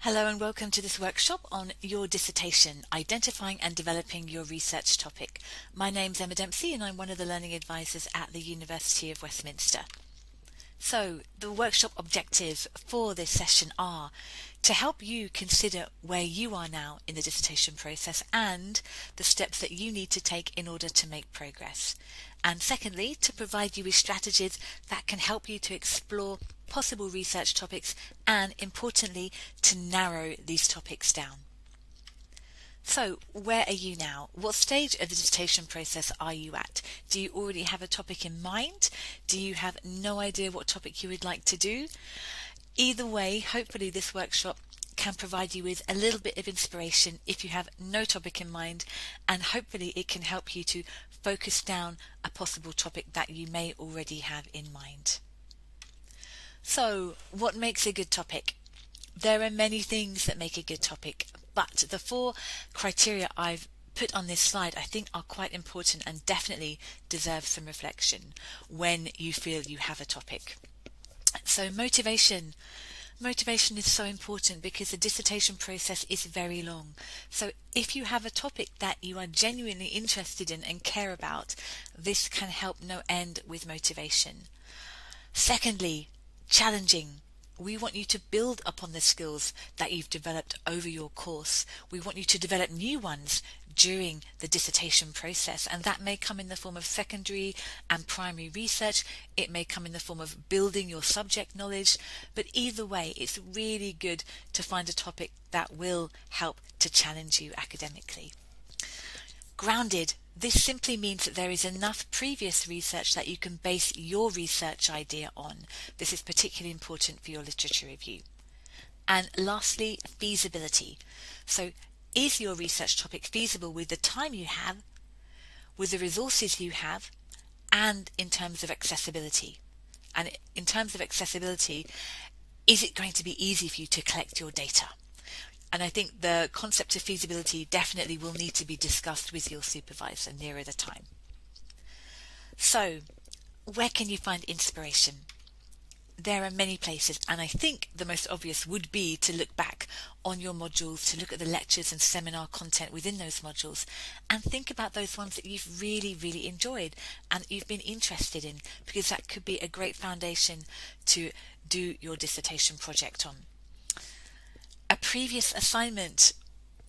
Hello and welcome to this workshop on your dissertation, identifying and developing your research topic. My name's Emma Dempsey and I'm one of the learning advisors at the University of Westminster. So the workshop objectives for this session are to help you consider where you are now in the dissertation process and the steps that you need to take in order to make progress. And secondly, to provide you with strategies that can help you to explore possible research topics and, importantly, to narrow these topics down. So, where are you now? What stage of the dissertation process are you at? Do you already have a topic in mind? Do you have no idea what topic you would like to do? Either way, hopefully this workshop can provide you with a little bit of inspiration if you have no topic in mind, and hopefully it can help you to focus down a possible topic that you may already have in mind. So, what makes a good topic? There are many things that make a good topic, but the 4 criteria I've put on this slide I think are quite important and definitely deserve some reflection when you feel you have a topic. So motivation. Motivation is so important because the dissertation process is very long. So if you have a topic that you are genuinely interested in and care about, this can help no end with motivation. Secondly, challenging. We want you to build upon the skills that you've developed over your course. We want you to develop new ones during the dissertation process, and that may come in the form of secondary and primary research. It may come in the form of building your subject knowledge, but either way it's really good to find a topic that will help to challenge you academically. Grounded. This simply means that there is enough previous research that you can base your research idea on. This is particularly important for your literature review. And lastly, feasibility. So is your research topic feasible with the time you have, with the resources you have, and in terms of accessibility? And in terms of accessibility, is it going to be easy for you to collect your data? And I think the concept of feasibility definitely will need to be discussed with your supervisor nearer the time. So, where can you find inspiration? There are many places, and I think the most obvious would be to look back on your modules, to look at the lectures and seminar content within those modules, and think about those ones that you've really enjoyed and that you've been interested in, because that could be a great foundation to do your dissertation project on. A previous assignment,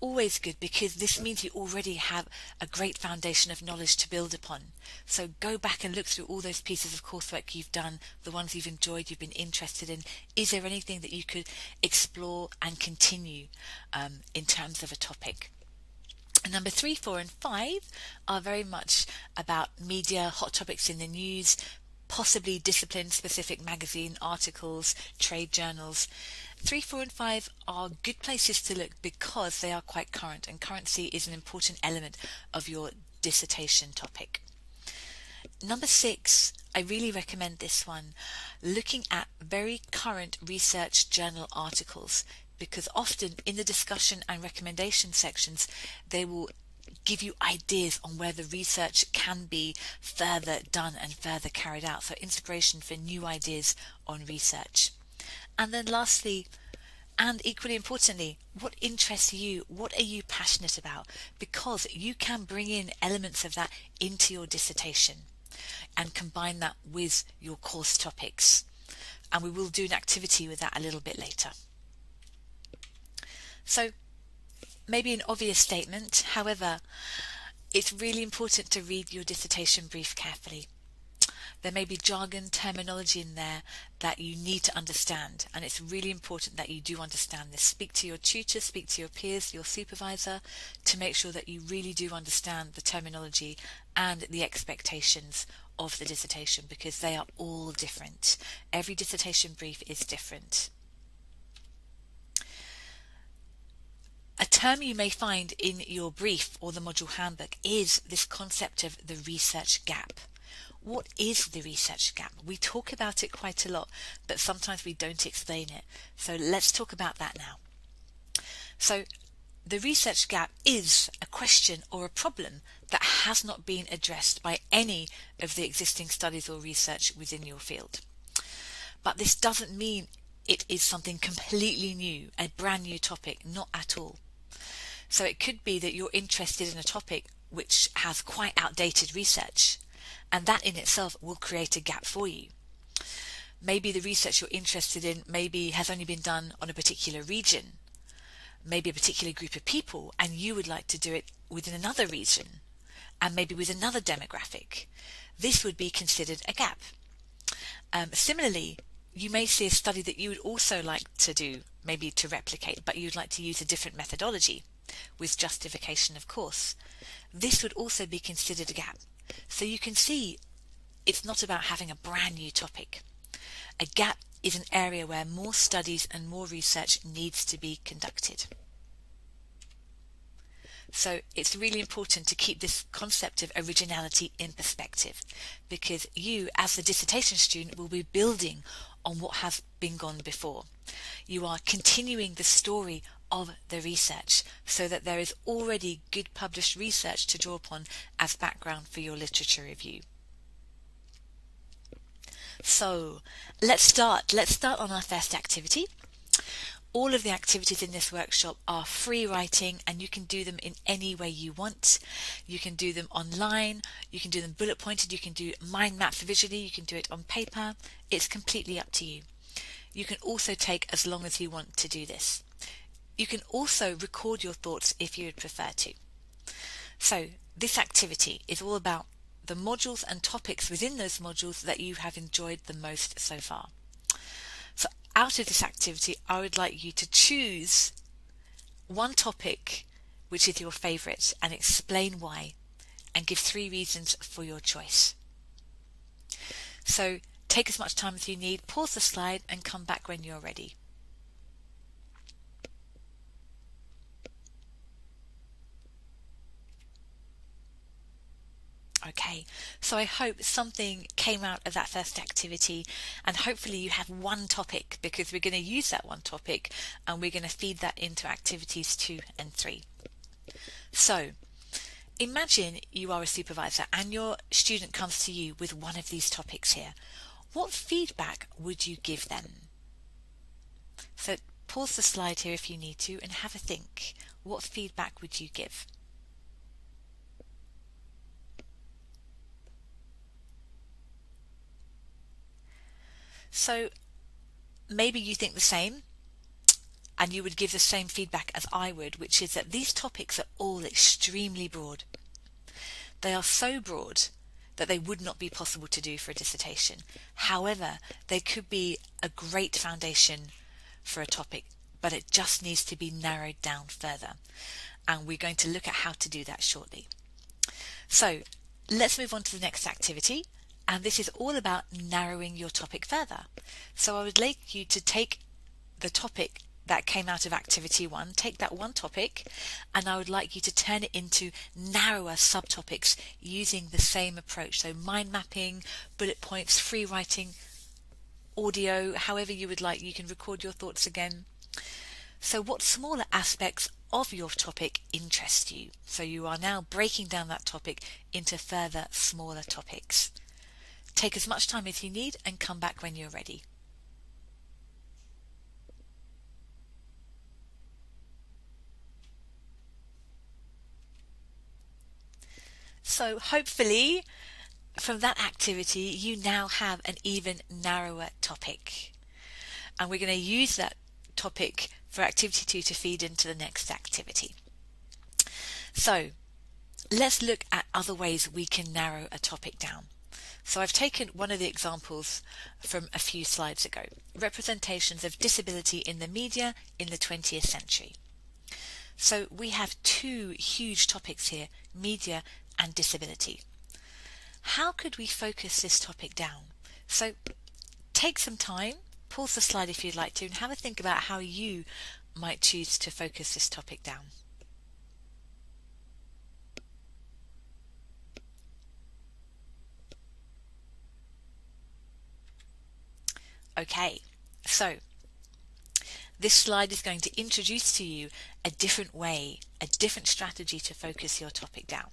always good, because this means you already have a great foundation of knowledge to build upon. So go back and look through all those pieces of coursework you've done, the ones you've enjoyed, you've been interested in. Is there anything that you could explore and continue in terms of a topic? And number 3, 4 and 5 are very much about media, hot topics in the news, possibly discipline-specific magazine articles, trade journals. 3, 4 and 5 are good places to look because they are quite current, and currency is an important element of your dissertation topic. Number 6, I really recommend this one, looking at very current research journal articles, because often in the discussion and recommendation sections they will give you ideas on where the research can be further done and further carried out, so inspiration for new ideas on research. And then lastly, and equally importantly, what interests you? What are you passionate about? Because you can bring in elements of that into your dissertation and combine that with your course topics. And we will do an activity with that a little bit later. So, maybe an obvious statement, however, it's really important to read your dissertation brief carefully. There may be jargon, terminology in there that you need to understand, and it's really important that you do understand this. Speak to your tutor, speak to your peers, your supervisor, to make sure that you really do understand the terminology and the expectations of the dissertation, because they are all different. Every dissertation brief is different. A term you may find in your brief or the module handbook is this concept of the research gap. What is the research gap? We talk about it quite a lot, but sometimes we don't explain it. So let's talk about that now. So the research gap is a question or a problem that has not been addressed by any of the existing studies or research within your field. But this doesn't mean it is something completely new, a brand new topic, not at all. So it could be that you're interested in a topic which has quite outdated research, and that in itself will create a gap for you. Maybe the research you're interested in maybe has only been done on a particular region, maybe a particular group of people, and you would like to do it within another region, and maybe with another demographic. This would be considered a gap. Similarly, you may see a study that you would also like to do, maybe to replicate, but you'd like to use a different methodology, with justification, of course. This would also be considered a gap. So you can see it's not about having a brand new topic. A gap is an area where more studies and more research needs to be conducted. So it's really important to keep this concept of originality in perspective, because you, as the dissertation student, will be building on what has been gone before. You are continuing the story of the research so that there is already good published research to draw upon as background for your literature review. So let's start on our first activity. All of the activities in this workshop are free writing, and you can do them in any way you want. You can do them online, you can do them bullet pointed, you can do mind maps visually, you can do it on paper. It's completely up to you. You can also take as long as you want to do this. You can also record your thoughts if you would prefer to. So this activity is all about the modules and topics within those modules that you have enjoyed the most so far. So out of this activity, I would like you to choose one topic which is your favourite and explain why, and give 3 reasons for your choice. So take as much time as you need, pause the slide and come back when you're ready. Okay, so I hope something came out of that first activity, and hopefully you have one topic, because we're going to use that one topic and we're going to feed that into activities 2 and 3. So imagine you are a supervisor and your student comes to you with one of these topics here. What feedback would you give them? So pause the slide here if you need to and have a think. What feedback would you give? So maybe you think the same, and you would give the same feedback as I would, which is that these topics are all extremely broad. They are so broad that they would not be possible to do for a dissertation. However, they could be a great foundation for a topic, but it just needs to be narrowed down further. And we're going to look at how to do that shortly. So let's move on to the next activity. And this is all about narrowing your topic further. So I would like you to take the topic that came out of activity 1, take that one topic, and I would like you to turn it into narrower subtopics using the same approach. So mind mapping, bullet points, free writing, audio, however you would like. You can record your thoughts again. So what smaller aspects of your topic interest you? So you are now breaking down that topic into further smaller topics. Take as much time as you need and come back when you're ready. So hopefully from that activity you now have an even narrower topic. And we're going to use that topic for activity 2 to feed into the next activity. So let's look at other ways we can narrow a topic down. So I've taken one of the examples from a few slides ago, representations of disability in the media in the 20th century. So we have 2 huge topics here, media and disability. How could we focus this topic down? So take some time, pause the slide if you'd like to, and have a think about how you might choose to focus this topic down. Okay, so this slide is going to introduce to you a different way, a different strategy to focus your topic down.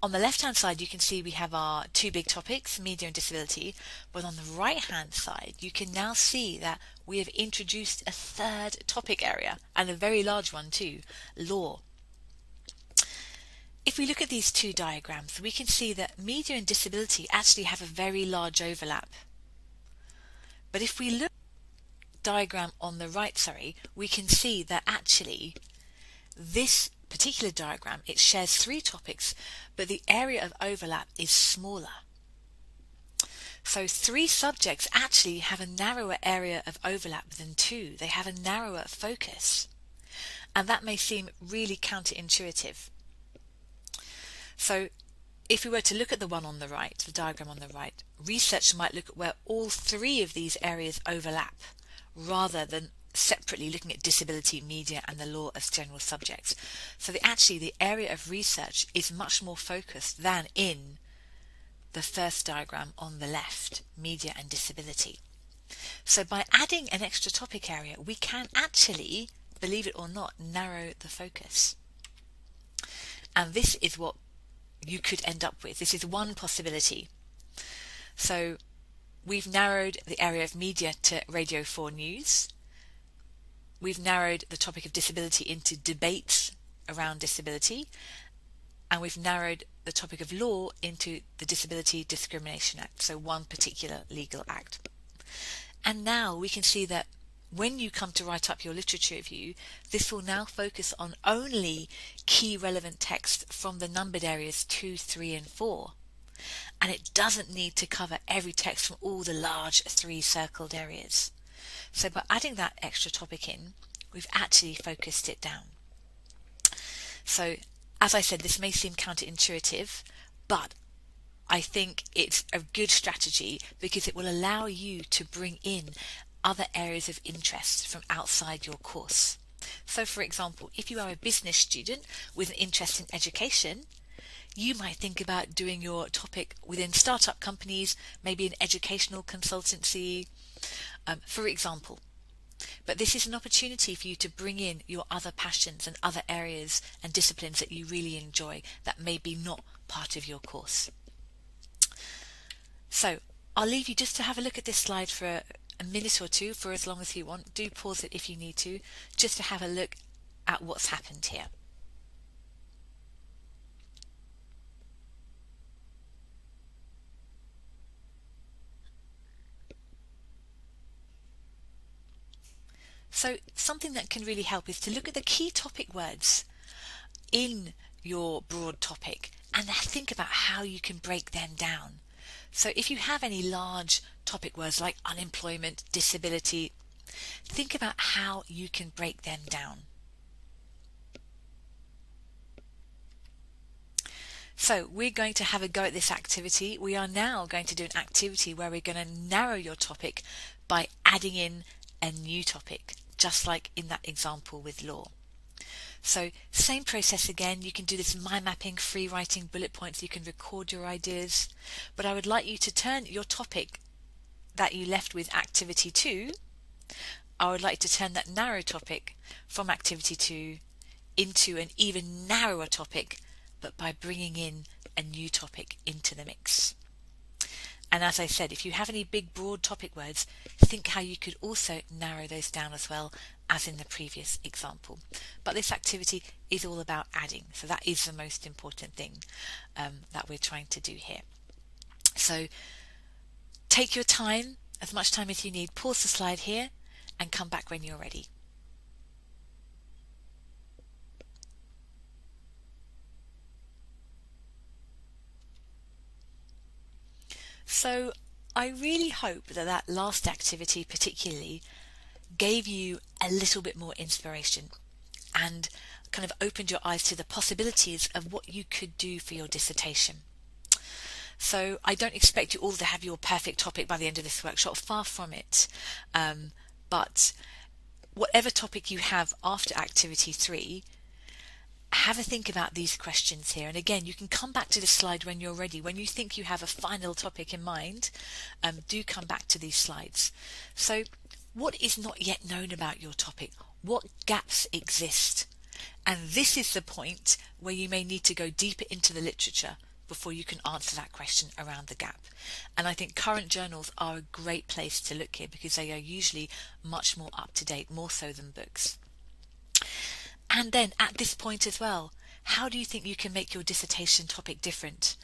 On the left-hand side, you can see we have our two big topics, media and disability, but on the right-hand side, you can now see that we have introduced a third topic area, and a very large one too, law. If we look at these two diagrams, we can see that media and disability actually have a very large overlap. But if we look at the diagram on the right, we can see that actually this particular diagram, it shares three topics, but the area of overlap is smaller. So three subjects actually have a narrower area of overlap than two. They have a narrower focus. And that may seem really counterintuitive. So if we were to look at the one on the right, the diagram on the right, research might look at where all three of these areas overlap, rather than separately looking at disability, media and the law as general subjects. So actually the area of research is much more focused than in the first diagram on the left, media and disability. So by adding an extra topic area, we can actually, believe it or not, narrow the focus. And this is what you could end up with. This is one possibility. So we've narrowed the area of media to Radio 4 News. We've narrowed the topic of disability into debates around disability, and we've narrowed the topic of law into the Disability Discrimination Act, so one particular legal act. And now we can see that when you come to write up your literature review, this will now focus on only key relevant text from the numbered areas 2, 3 and 4. And it doesn't need to cover every text from all the large 3 circled areas. So by adding that extra topic in, we've actually focused it down. So as I said, this may seem counterintuitive, but I think it's a good strategy because it will allow you to bring in other areas of interest from outside your course. So for example, if you are a business student with an interest in education, you might think about doing your topic within startup companies, maybe an educational consultancy, for example. But this is an opportunity for you to bring in your other passions and other areas and disciplines that you really enjoy that may be not part of your course. So I'll leave you just to have a look at this slide for a minute or two, for as long as you want. Do pause it if you need to, just to have a look at what's happened here. So something that can really help is to look at the key topic words in your broad topic and think about how you can break them down. So if you have any large topic words like unemployment, disability, think about how you can break them down. So we're going to have a go at this activity. We are now going to do an activity where we're going to narrow your topic by adding in a new topic, just like in that example with law. So same process again. You can do this mind mapping, free writing, bullet points. You can record your ideas, but I would like you to turn your topic that you left with activity 2. I would like to turn that narrow topic from activity 2 into an even narrower topic, but by bringing in a new topic into the mix. And as I said, if you have any big broad topic words, think how you could also narrow those down as well as in the previous example. But this activity is all about adding, so that is the most important thing that we're trying to do here. So take your time, as much time as you need, pause the slide here and come back when you're ready. So I really hope that that last activity particularly gave you a little bit more inspiration and kind of opened your eyes to the possibilities of what you could do for your dissertation. So I don't expect you all to have your perfect topic by the end of this workshop, far from it. But whatever topic you have after activity 3, have a think about these questions here. And again, you can come back to this slide when you're ready. When you think you have a final topic in mind, do come back to these slides. So what is not yet known about your topic? What gaps exist? And this is the point where you may need to go deeper into the literature before you can answer that question around the gap. And I think current journals are a great place to look here because they are usually much more up to date, more so than books. And then at this point as well, how do you think you can make your dissertation topic different?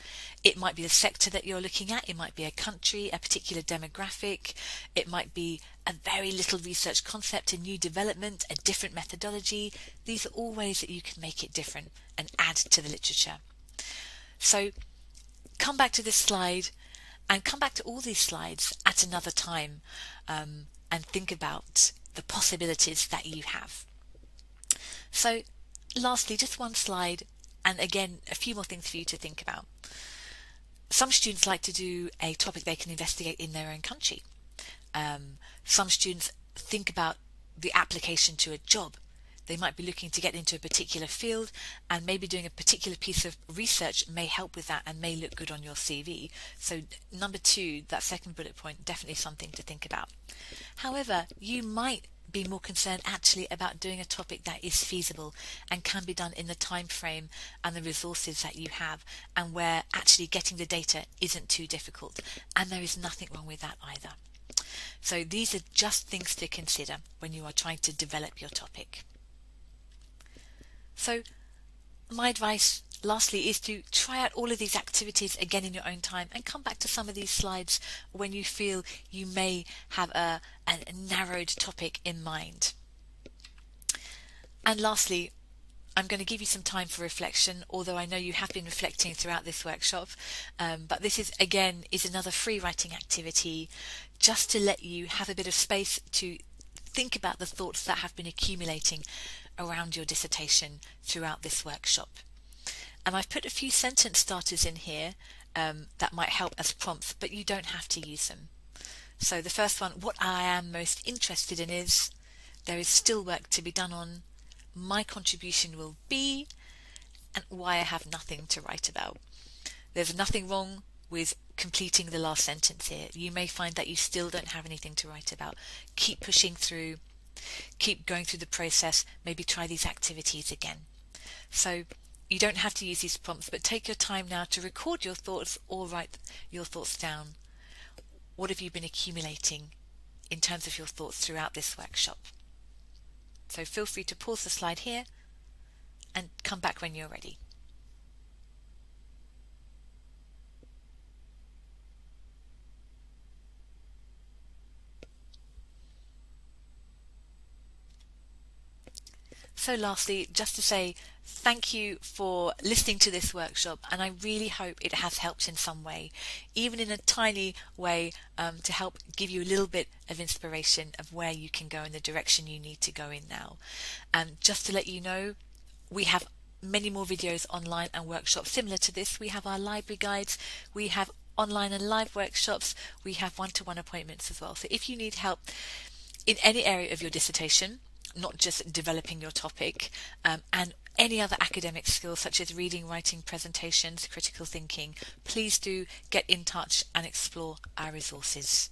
It might be the sector that you're looking at, it might be a country, a particular demographic, it might be a very little research concept, a new development, a different methodology. These are all ways that you can make it different and add to the literature. So come back to this slide and come back to all these slides at another time and think about the possibilities that you have. So lastly, just one slide, and again, a few more things for you to think about. Some students like to do a topic they can investigate in their own country. Some students think about the application to a job. They might be looking to get into a particular field, and maybe doing a particular piece of research may help with that and may look good on your CV. So number 2, that second bullet point, definitely something to think about. However, you might be more concerned actually about doing a topic that is feasible and can be done in the time frame and the resources that you have, and where actually getting the data isn't too difficult, and there is nothing wrong with that either. So these are just things to consider when you are trying to develop your topic. So my advice lastly is to try out all of these activities again in your own time, and come back to some of these slides when you feel you may have a narrowed topic in mind. And lastly, I'm going to give you some time for reflection, although I know you have been reflecting throughout this workshop, but this is another free writing activity just to let you have a bit of space to think about the thoughts that have been accumulating around your dissertation throughout this workshop. And I've put a few sentence starters in here that might help as prompts, but you don't have to use them. So the first one, what I am most interested in is, there is still work to be done on, my contribution will be, and why I have nothing to write about. There's nothing wrong with completing the last sentence here. You may find that you still don't have anything to write about. Keep pushing through, keep going through the process, maybe try these activities again. So you don't have to use these prompts, but take your time now to record your thoughts or write your thoughts down. What have you been accumulating in terms of your thoughts throughout this workshop? So feel free to pause the slide here and come back when you're ready. So lastly, just to say thank you for listening to this workshop, and I really hope it has helped in some way, even in a tiny way, to help give you a little bit of inspiration of where you can go in the direction you need to go in now. And just to let you know, we have many more videos online and workshops similar to this. We have our library guides, we have online and live workshops, we have one-to-one appointments as well. So if you need help in any area of your dissertation, not just developing your topic, and any other academic skills such as reading, writing, presentations, critical thinking, please do get in touch and explore our resources.